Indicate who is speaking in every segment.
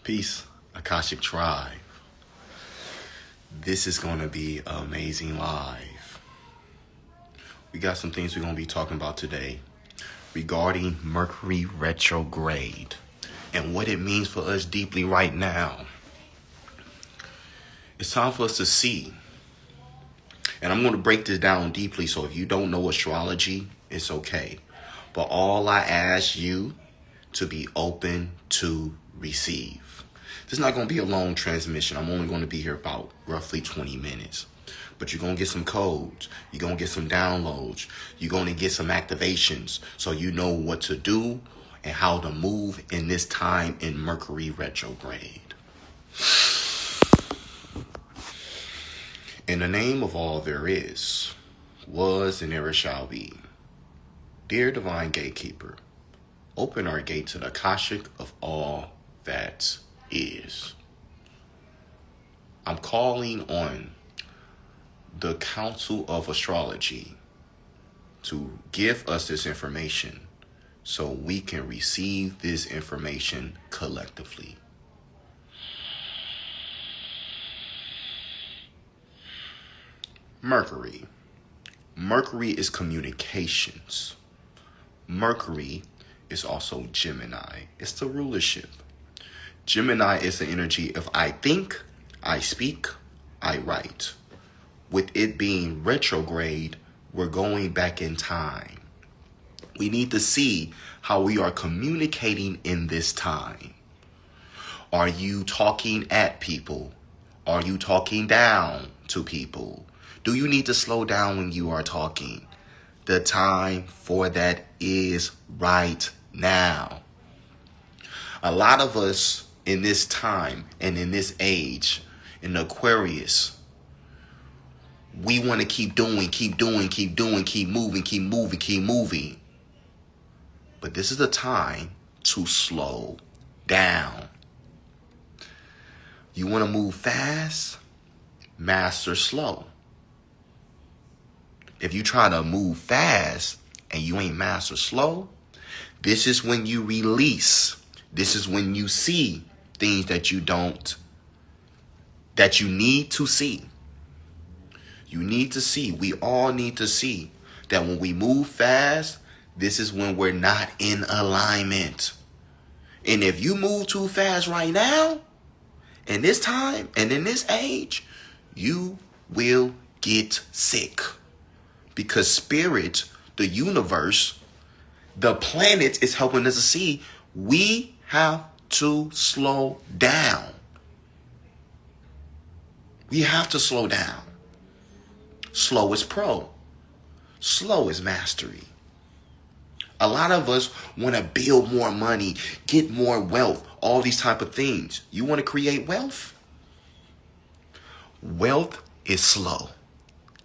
Speaker 1: Peace, Akashic Tribe. This is going to be amazing live. We got some things we're going to be talking about today regarding Mercury retrograde and what it means for us deeply right now. It's time for us to see. And I'm going to break this down deeply, so if you don't know astrology, it's okay. But all I ask you to be open to receive. This is not going to be a long transmission. I'm only going to be here about roughly 20 minutes. But you're going to get some codes. You're going to get some downloads. You're going to get some activations so you know what to do and how to move in this time in Mercury retrograde. In the name of all there is, was, and ever shall be. Dear Divine Gatekeeper, open our gate to the Akashic of all that is. I'm calling on the Council of Astrology to give us this information so we can receive this information collectively. Mercury. Mercury is communications. Mercury is also Gemini. It's the rulership. Gemini is the energy of I think, I speak, I write. With it being retrograde, we're going back in time. We need to see how we are communicating in this time. Are you talking at people? Are you talking down to people? Do you need to slow down when you are talking? The time for that is right now. A lot of us in this time and in this age, in Aquarius, we want to keep moving. But this is the time to slow down. You want to move fast, master slow. If you try to move fast and you ain't master slow, this is when you release. This is when you see things that you need to see. You need to see. We all need to see that when we move fast, this is when we're not in alignment. And if you move too fast right now, in this time and in this age, you will get sick. Because spirit, the universe, the planet is helping us to see we have to slow down. We have to slow down. Slow is pro. Slow is mastery. A lot of us want to build more money, get more wealth, all these type of things. You want to create wealth? Wealth is slow.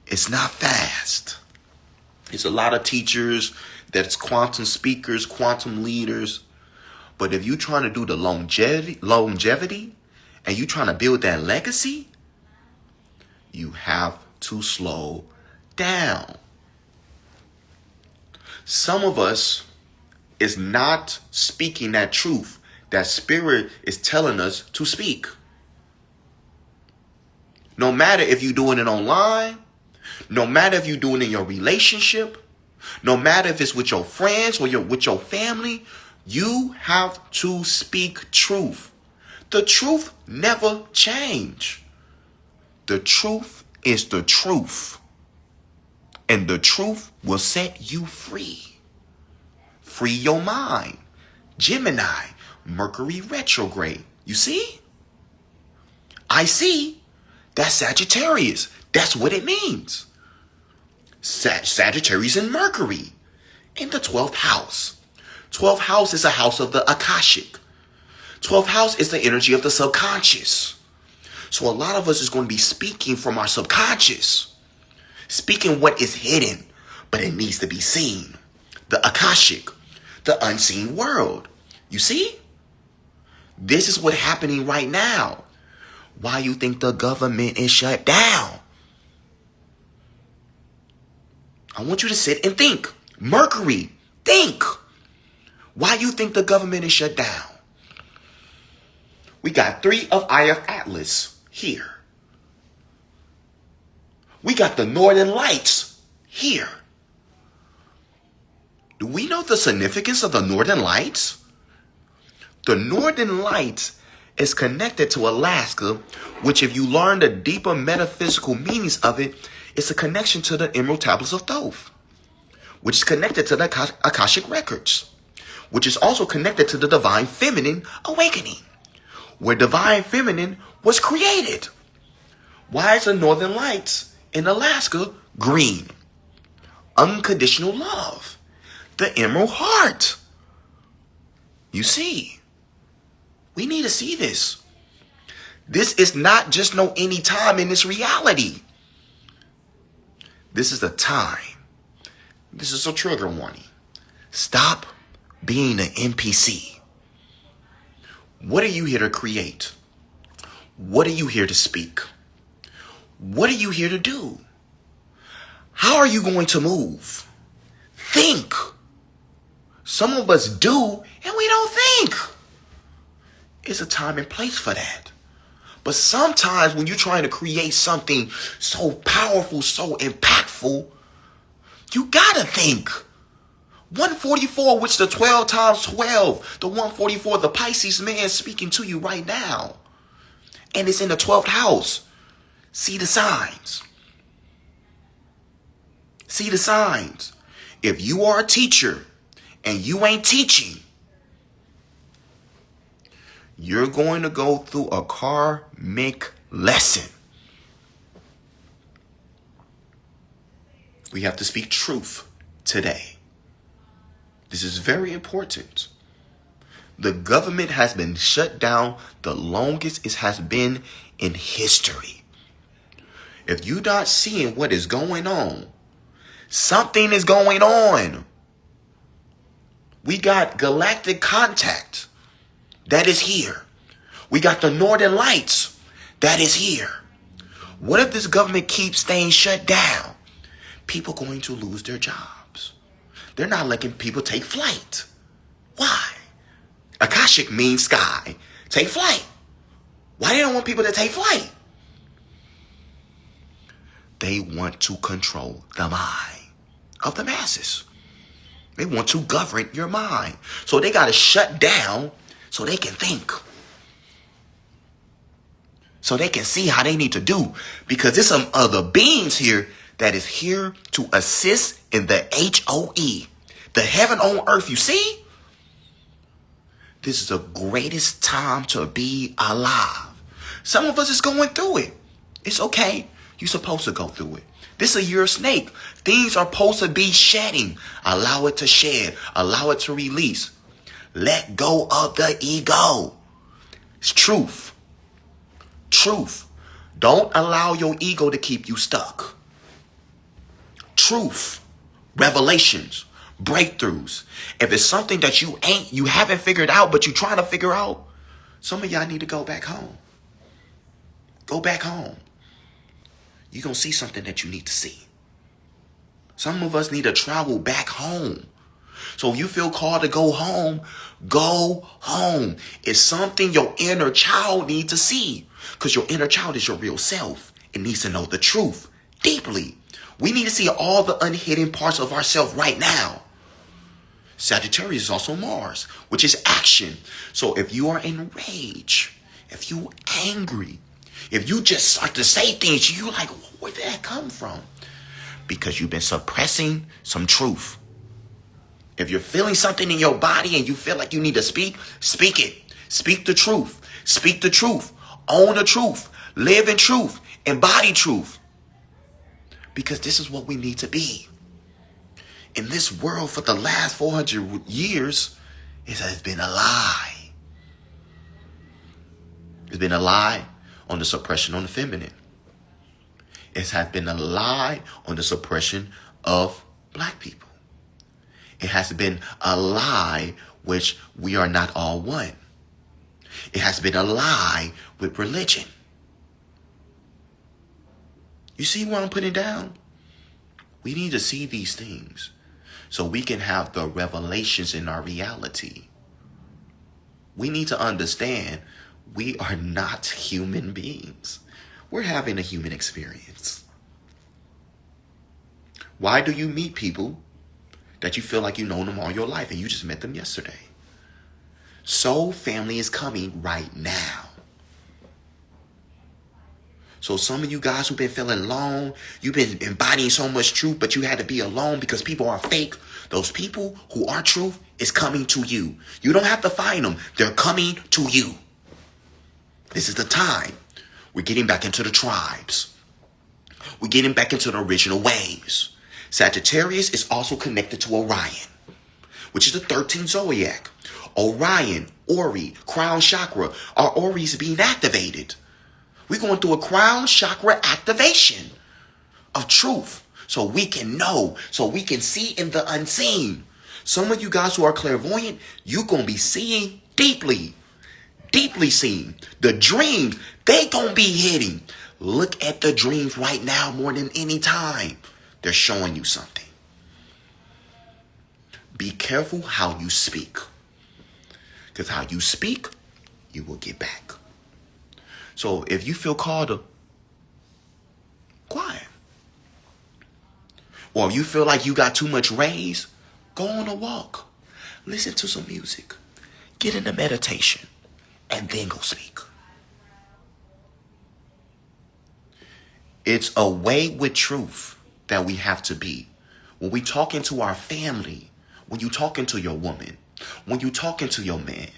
Speaker 1: It's not fast. It's a lot of teachers that's quantum speakers, quantum leaders. But if you're trying to do the longevity and you're trying to build that legacy, you have to slow down. Some of us is not speaking that truth that spirit is telling us to speak. No matter if you're doing it online, no matter if you're doing it in your relationship, no matter if it's with your friends or with your family, you have to speak truth. The truth never change. The truth is the truth. And the truth will set you free. Free your mind. Gemini, Mercury retrograde. You see? I see. That's Sagittarius. That's what it means. Sagittarius and Mercury in the 12th house. 12th house is a house of the Akashic. 12th house is the energy of the subconscious. So a lot of us is going to be speaking from our subconscious. Speaking what is hidden, but it needs to be seen. The Akashic, the unseen world. You see? This is what's happening right now. Why you think the government is shut down? I want you to sit and think. Mercury, think. Why you think the government is shut down? We got 3 of Eye of Atlas here. We got the Northern Lights here. Do we know the significance of the Northern Lights? The Northern Lights is connected to Alaska, which if you learn the deeper metaphysical meanings of it, it's a connection to the Emerald Tablets of Thoth, which is connected to the Akashic Records, which is also connected to the Divine Feminine Awakening, where Divine Feminine was created. Why is the Northern Lights in Alaska green? Unconditional love. The Emerald Heart. You see, we need to see this. This is not just no any time in this reality. This is the time. This is a trigger warning. Stop being an NPC. What are you here to create? What are you here to speak? What are you here to do? How are you going to move? Think. Some of us do and we don't think. It's a time and place for that. But sometimes when you're trying to create something so powerful, so impactful, you gotta think. 144, which the 12 times 12, the 144, the Pisces man speaking to you right now. And it's in the 12th house. See the signs. See the signs. If you are a teacher and you ain't teaching, you're going to go through a karmic lesson. We have to speak truth today. This is very important. The government has been shut down the longest it has been in history. If you're not seeing what is going on, something is going on. We got galactic contact that is here. We got the Northern Lights that is here. What if this government keeps staying shut down? People going to lose their jobs. They're not letting people take flight. Why? Akashic means sky. Take flight. Why they don't want people to take flight? They want to control the mind of the masses. They want to govern your mind. So they got to shut down so they can think. So they can see how they need to do. Because there's some other beings here that is here to assist in the HOE. The heaven on earth, you see? This is the greatest time to be alive. Some of us is going through it. It's okay. You're supposed to go through it. This is a year of snake. Things are supposed to be shedding. Allow it to shed. Allow it to release. Let go of the ego. It's truth. Truth. Don't allow your ego to keep you stuck. Truth. Revelations. Breakthroughs. If it's something that you haven't figured out, but you're trying to figure out, some of y'all need to go back home. Go back home. You're going to see something that you need to see. Some of us need to travel back home. So if you feel called to go home, go home. It's something your inner child needs to see. Because your inner child is your real self. It needs to know the truth deeply. We need to see all the unhidden parts of ourselves right now. Sagittarius is also Mars, which is action. So if you are enraged, if you angry, if you just like to say things, you like, where did that come from? Because you've been suppressing some truth. If you're feeling something in your body and you feel like you need to speak, speak it. Speak the truth. Speak the truth. Own the truth. Live in truth. Embody truth. Because this is what we need to be. In this world for the last 400 years, it has been a lie. It's been a lie on the suppression on the feminine. It has been a lie on the suppression of black people. It has been a lie which we are not all one. It has been a lie with religion. You see what I'm putting down? We need to see these things so we can have the revelations in our reality. We need to understand We are not human beings. We're having a human experience. Why do you meet people that you feel like you know them all your life and you just met them yesterday? Soul family is coming right now. So some of you guys who've been feeling alone, you've been embodying so much truth, but you had to be alone because people are fake. Those people who are truth is coming to you. You don't have to find them. They're coming to you. This is the time. We're getting back into the tribes. We're getting back into the original waves. Sagittarius is also connected to Orion, which is the 13th zodiac. Orion, Ori, crown chakra. Our Ori is being activated. We're going through a crown chakra activation of truth. So we can know, so we can see in the unseen. Some of you guys who are clairvoyant, you're going to be seeing deeply. Deeply seeing. The dreams, they going to be hitting. Look at the dreams right now more than any time. They're showing you something. Be careful how you speak. Because how you speak, you will get back. So if you feel called to quiet, or if you feel like you got too much rays, go on a walk. Listen to some music. Get into meditation. And then go speak. It's a way with truth that we have to be. When we talking to our family, when you talking to your woman, when you talking to your man,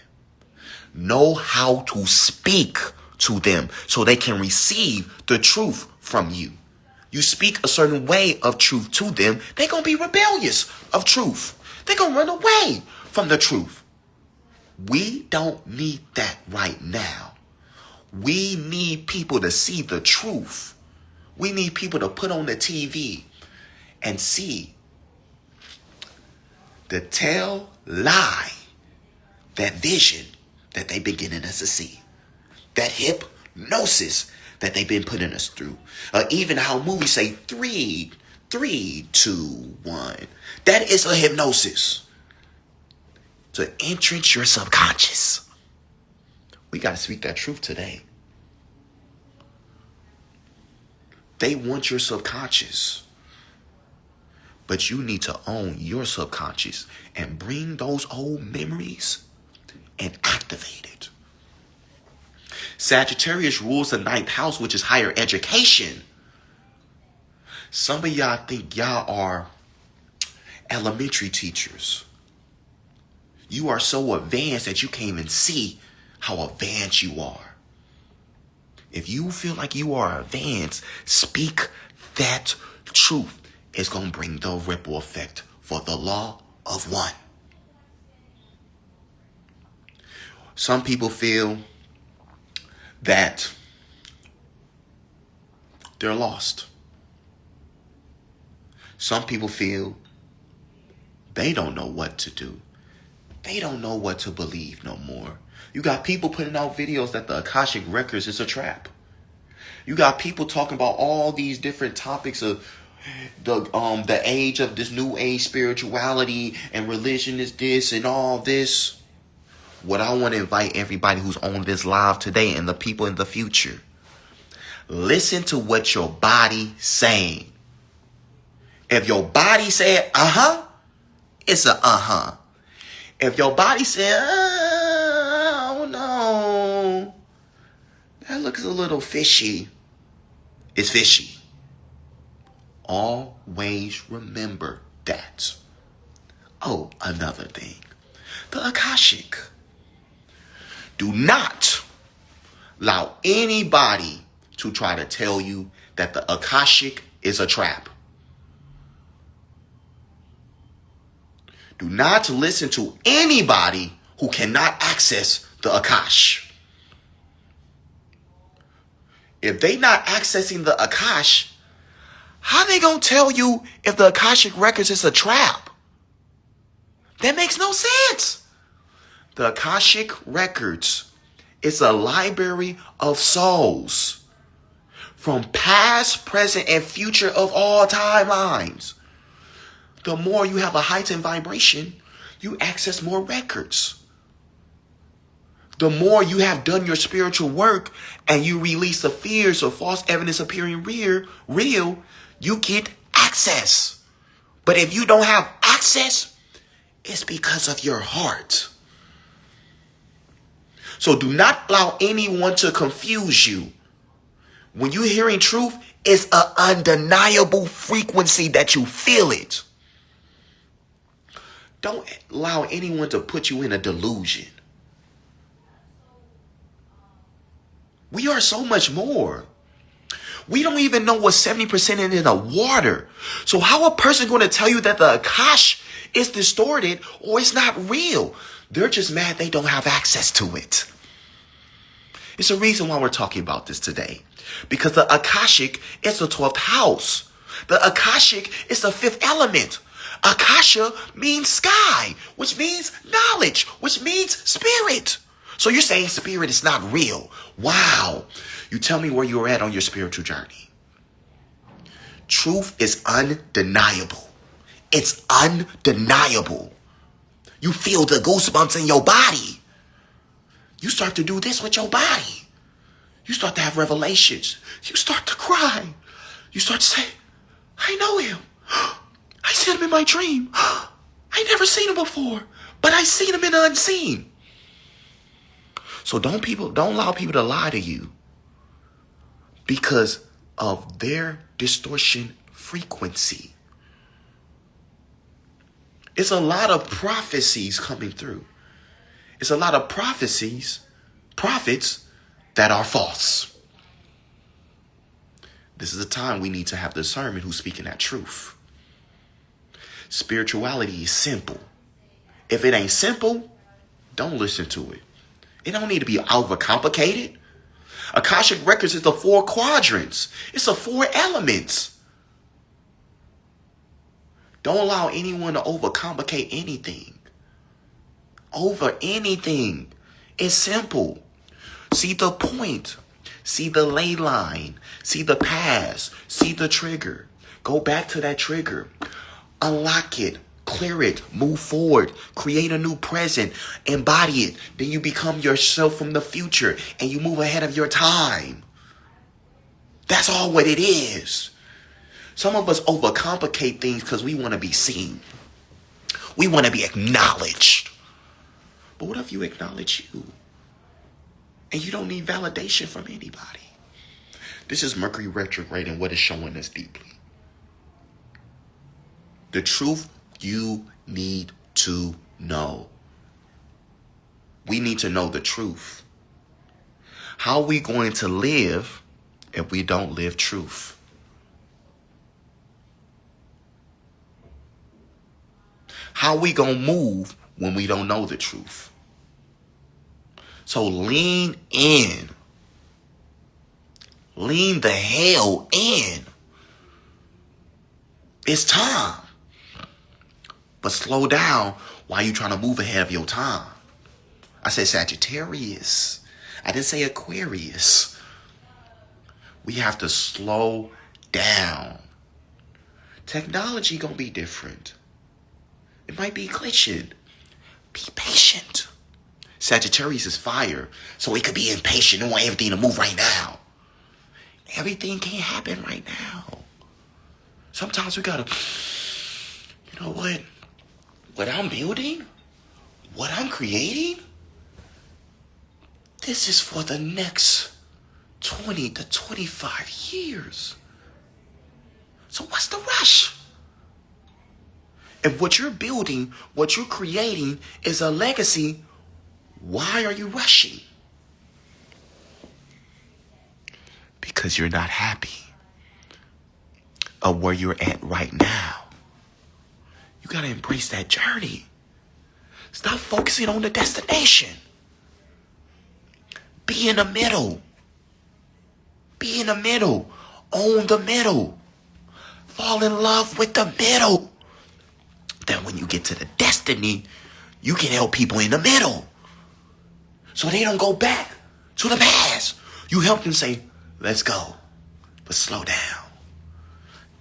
Speaker 1: know how to speak to them so they can receive the truth from you. You speak a certain way of truth to them, they're going to be rebellious of truth. They're going to run away from the truth. We don't need that right now. We need people to see the truth. We need people to put on the TV and see the tell lie, that vision that they've been getting us to see. That hypnosis that they've been putting us through. Even how movies say 3, 2, 1. That is a hypnosis. To entrench your subconscious. We got to speak that truth today. They want your subconscious. But you need to own your subconscious and bring those old memories and activate it. Sagittarius rules the 9th house, which is higher education. Some of y'all think y'all are elementary teachers. You are so advanced that you can't even see how advanced you are. If you feel like you are advanced, speak that truth. It's going to bring the ripple effect for the law of one. Some people feel that they're lost. Some people feel they don't know what to do. They don't know what to believe no more. You got people putting out videos that the Akashic Records is a trap. You got people talking about all these different topics of the age of this new age spirituality and religion is this and all this. What I want to invite everybody who's on this live today and the people in the future, listen to what your body saying. If your body said it's a If your body said, oh no, that looks a little fishy, it's fishy. Always remember that. Oh, another thing. The Akashic. Do not allow anybody to try to tell you that the Akashic is a trap. Do not listen to anybody who cannot access the Akash. If they not accessing the Akash, how they gonna tell you if the Akashic Records is a trap? That makes no sense. The Akashic Records is a library of souls from past, present, and future of all timelines. The more you have a heightened vibration, you access more records. the more you have done your spiritual work and you release the fears of false evidence appearing real, you get access. But if you don't have access, it's because of your heart. So do not allow anyone to confuse you. When you're hearing truth, it's an undeniable frequency that you feel it. Don't allow anyone to put you in a delusion. We are so much more. We don't even know what 70% is in the water. So how a person going to tell you that the Akash is distorted or it's not real? They're just mad they don't have access to it. It's a reason why we're talking about this today. Because the Akashic is the 12th house. The Akashic is the 5th element. Akasha means sky, which means knowledge, which means spirit. So you're saying spirit is not real. Wow. You tell me where you're at on your spiritual journey. Truth is undeniable. It's undeniable. You feel the goosebumps in your body. You start to do this with your body. You start to have revelations. You start to cry. You start to say, I know him. I seen him in my dream. I never seen him before, but I seen him in the unseen. So don't allow people to lie to you because of their distortion frequency. It's a lot of prophecies coming through. It's a lot of prophets that are false. This is a time we need to have discernment who's speaking that truth. Spirituality is simple. If it ain't simple, don't listen to it. It don't need to be overcomplicated. Akashic Records is the 4 quadrants. It's the 4 elements. Don't allow anyone to overcomplicate anything. Over anything. It's simple. See the point. See the ley line. See the pass. See the trigger. Go back to that trigger. Unlock it. Clear it. Move forward. Create a new present. Embody it. Then you become yourself from the future. And you move ahead of your time. That's all what it is. Some of us overcomplicate things because we want to be seen. We want to be acknowledged. But what if you acknowledge you? And you don't need validation from anybody. This is Mercury retrograde and what is showing us deeply. The truth you need to know. We need to know the truth. How are we going to live if we don't live truth? How are we going to move when we don't know the truth? So lean in. Lean the hell in. It's time. But slow down while you're trying to move ahead of your time. I said Sagittarius. I didn't say Aquarius. We have to slow down. Technology gonna be different. It might be glitching. Be patient. Sagittarius is fire, so it could be impatient and want everything to move right now. Everything can't happen right now. Sometimes we gotta, you know what? What I'm building, what I'm creating, this is for the next 20 to 25 years. So what's the rush? If what you're building, what you're creating is a legacy, why are you rushing? Because you're not happy of where you're at right now. You got to embrace that journey. Stop focusing on the destination. Be in the middle. Be in the middle. Own the middle. Fall in love with the middle. Then when you get to the destiny, you can help people in the middle. So they don't go back to the past. You help them say, let's go. But slow down.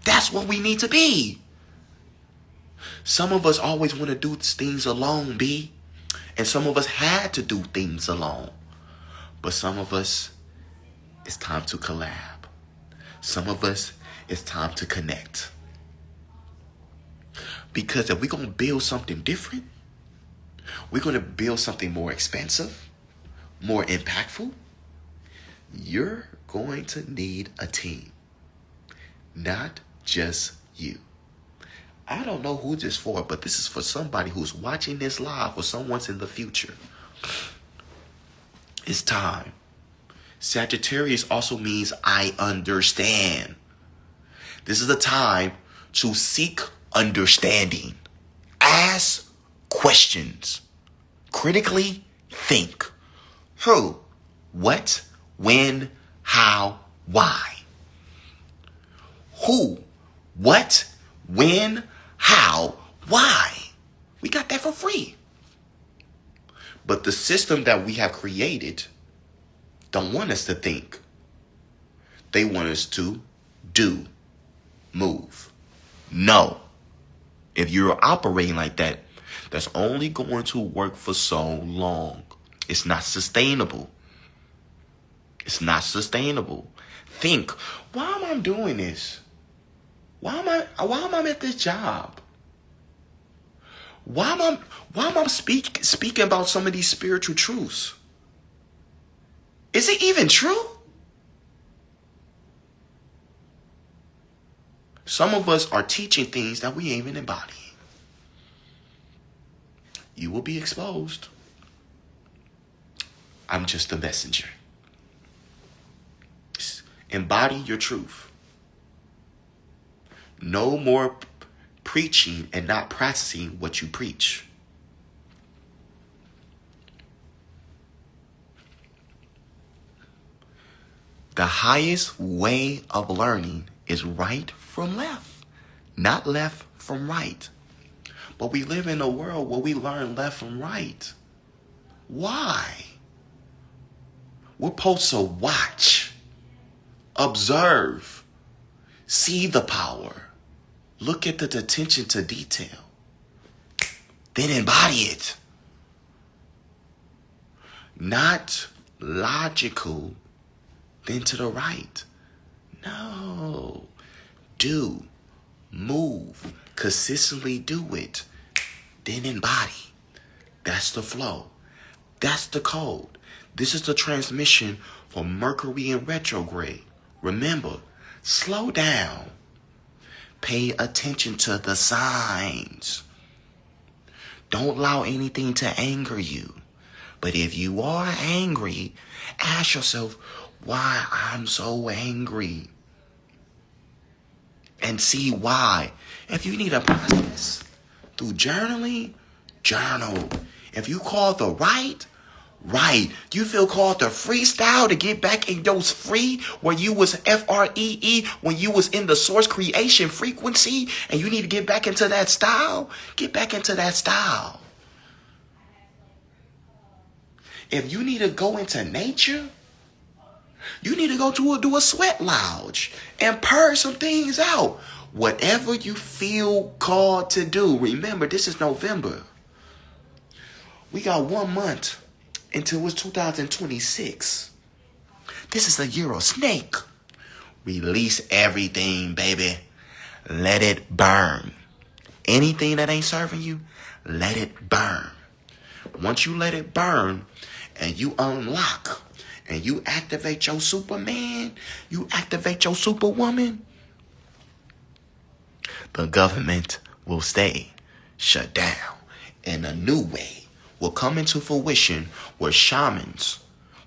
Speaker 1: That's what we need to be. Some of us always want to do things alone, B. And some of us had to do things alone. But some of us, it's time to collab. Some of us, it's time to connect. Because if we're going to build something different, we're going to build something more expensive, more impactful, you're going to need a team. Not just you. I don't know who this for, but this is for somebody who's watching this live or someone's in the future. It's time. Sagittarius also means I understand. This is a time to seek understanding. Ask questions. Critically think. Who? What? When? How? Why? Who? What? When? How? Why? We got that for free. But the system that we have created don't want us to think. They want us to do, move. No. If you're operating like that, that's only going to work for so long. It's not sustainable. It's not sustainable. Think, why am I doing this? Why am I at this job? Why am I speaking about some of these spiritual truths? Is it even true? Some of us are teaching things that we ain't even embodying. You will be exposed. I'm just a messenger. Embody your truth. No more preaching and not practicing what you preach. The highest way of learning is right from left, not left from right. But we live in a world where we learn left from right. Why? We're supposed to watch, observe, see the power, look at the attention to detail, then embody it. Not logical, then to the right. No. Do, move, consistently do it, then embody. That's the flow. That's the code. This is the transmission for Mercury in retrograde. Remember, slow down. Pay attention to the signs. Don't allow anything to anger you. But if you are angry, ask yourself, why I'm so angry? And see why. If you need a process through journaling, journal. If you call the right. You feel called to freestyle to get back in those free where you was FREE, when you was in the source creation frequency and you need to get back into that style, get back into that style. If you need to go into nature, you need to go do a sweat lounge and purge some things out. Whatever you feel called to do. Remember, this is November. We got 1 month until it's 2026. This is the year of snake. Release everything, baby. Let it burn. Anything that ain't serving you, let it burn. Once you let it burn and you unlock and you activate your Superman, you activate your Superwoman, the government will stay shut down. And a new way will come into fruition where shamans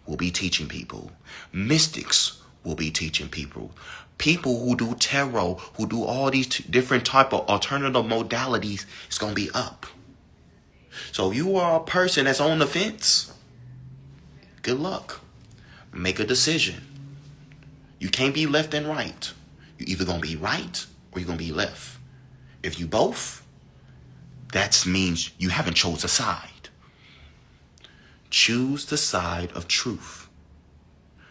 Speaker 1: will be teaching people. Mystics will be teaching people. People who do tarot, who do all these different type of alternative modalities, it's going to be up. So you are a person that's on the fence. Good luck. Make a decision. You can't be left and right. You're either going to be right or you're going to be left. If you both, that means you haven't chose a side. Choose the side of truth.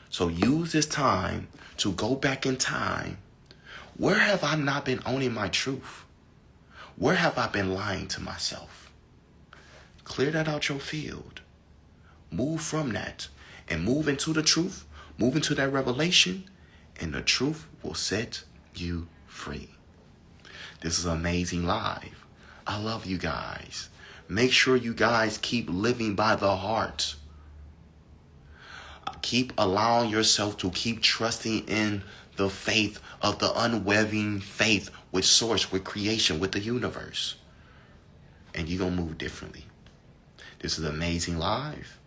Speaker 1: So use this time to go back in time. Where have I not been owning my truth? Where have I been lying to myself? Clear that out your field. Move from that and move into the truth, move into that revelation, and the truth will set you free. This is Amazing Live. I love you guys. Make sure you guys keep living by the heart. Keep allowing yourself to keep trusting in the faith of the unwavering faith with source, with creation, with the universe. And you're going to move differently. This is Amazing Live.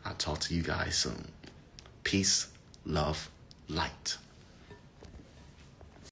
Speaker 1: I'll talk to you guys soon. Peace, love, light.